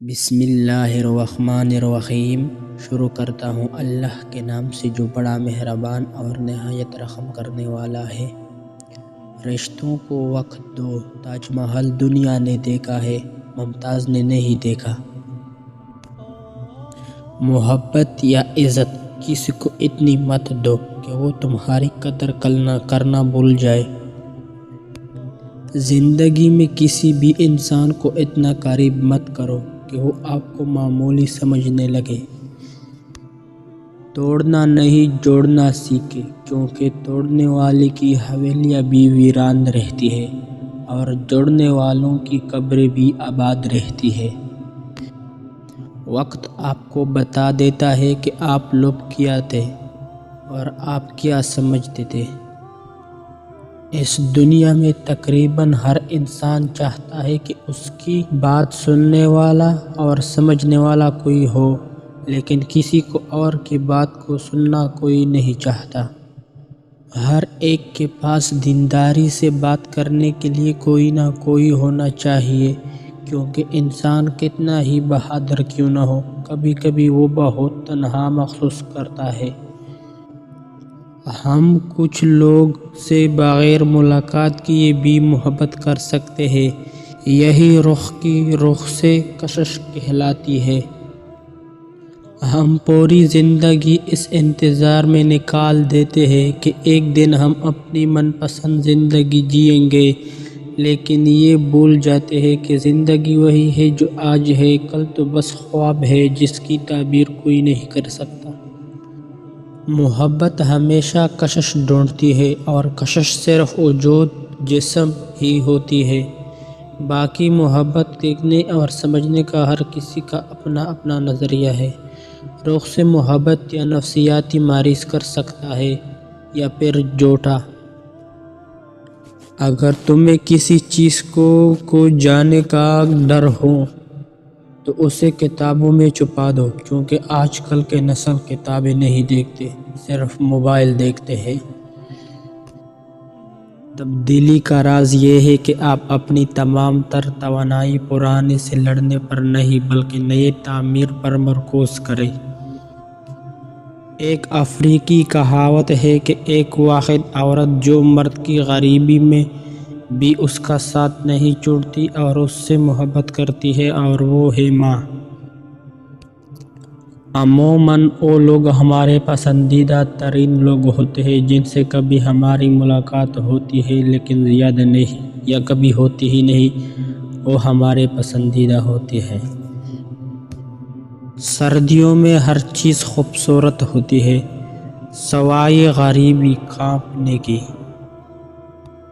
بسم اللہ الرحمن الرحیم۔ شروع کرتا ہوں اللہ کے نام سے جو بڑا مہربان اور نہایت رحم کرنے والا ہے۔ رشتوں کو وقت دو، تاج محل دنیا نے دیکھا ہے، ممتاز نے نہیں دیکھا۔ محبت یا عزت کسی کو اتنی مت دو کہ وہ تمہاری قدر کرنا بھول جائے۔ زندگی میں کسی بھی انسان کو اتنا قریب مت کرو کہ وہ آپ کو معمولی سمجھنے لگے۔ توڑنا نہیں جوڑنا سیکھے، کیونکہ توڑنے والے کی حویلیاں بھی ویران رہتی ہے اور جوڑنے والوں کی قبریں بھی آباد رہتی ہے۔ وقت آپ کو بتا دیتا ہے کہ آپ لوگ کیا تھے اور آپ کیا سمجھتے تھے۔ اس دنیا میں تقریباً ہر انسان چاہتا ہے کہ اس کی بات سننے والا اور سمجھنے والا کوئی ہو، لیکن کسی کو اور کی بات کو سننا کوئی نہیں چاہتا۔ ہر ایک کے پاس دینداری سے بات کرنے کے لیے کوئی نہ کوئی ہونا چاہیے، کیونکہ انسان کتنا ہی بہادر کیوں نہ ہو، کبھی کبھی وہ بہت تنہا محسوس کرتا ہے۔ ہم کچھ لوگ سے بغیر ملاقات کیے بھی محبت کر سکتے ہیں، یہی رخ کی رخ سے کشش کہلاتی ہے۔ ہم پوری زندگی اس انتظار میں نکال دیتے ہیں کہ ایک دن ہم اپنی من پسند زندگی جئیں گے، لیکن یہ بھول جاتے ہیں کہ زندگی وہی ہے جو آج ہے، کل تو بس خواب ہے جس کی تعبیر کوئی نہیں کر سکتا۔ محبت ہمیشہ کشش ڈھونڈتی ہے، اور کشش صرف وجود جسم ہی ہوتی ہے۔ باقی محبت دیکھنے اور سمجھنے کا ہر کسی کا اپنا اپنا نظریہ ہے۔ روح سے محبت یا نفسیاتی مریض کر سکتا ہے یا پھر جھوٹا۔ اگر تمہیں کسی چیز کو جانے کا ڈر ہو تو اسے کتابوں میں چھپا دو، کیونکہ آج کل کے نسل کتابیں نہیں دیکھتے، صرف موبائل دیکھتے ہیں۔ تبدیلی کا راز یہ ہے کہ آپ اپنی تمام تر توانائی پرانے سے لڑنے پر نہیں بلکہ نئے تعمیر پر مرکوز کریں۔ ایک افریقی کہاوت ہے کہ ایک واحد عورت جو مرد کی غریبی میں بھی اس کا ساتھ نہیں چھوڑتی اور اس سے محبت کرتی ہے، اور وہ ہے ماں۔ عموماً وہ لوگ ہمارے پسندیدہ ترین لوگ ہوتے ہیں جن سے کبھی ہماری ملاقات ہوتی ہے لیکن زیادہ نہیں، یا کبھی ہوتی ہی نہیں، وہ ہمارے پسندیدہ ہوتے ہیں۔ سردیوں میں ہر چیز خوبصورت ہوتی ہے سوائے غریبی کانپنے کی۔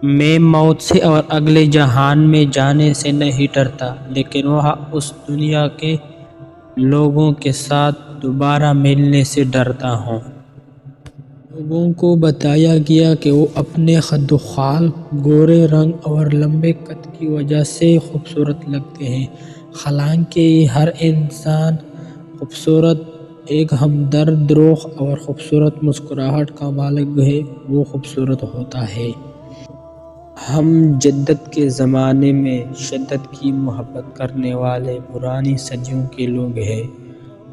میں موت سے اور اگلے جہان میں جانے سے نہیں ڈرتا، لیکن وہاں اس دنیا کے لوگوں کے ساتھ دوبارہ ملنے سے ڈرتا ہوں۔ لوگوں کو بتایا گیا کہ وہ اپنے خد و خال، گورے رنگ اور لمبے قد کی وجہ سے خوبصورت لگتے ہیں، حالانکہ ہر انسان خوبصورت، ایک ہمدرد روح اور خوبصورت مسکراہٹ کا مالک ہے، وہ خوبصورت ہوتا ہے۔ ہم جدت کے زمانے میں شدت کی محبت کرنے والے پرانی صدیوں کے لوگ ہیں۔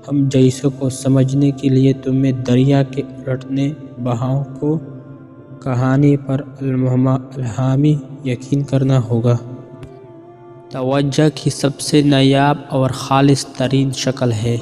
ہم جیسوں کو سمجھنے کے لیے تمہیں دریا کے الٹنے بہاؤ کو کہانی پر الہامی یقین کرنا ہوگا۔ توجہ کی سب سے نایاب اور خالص ترین شکل ہے۔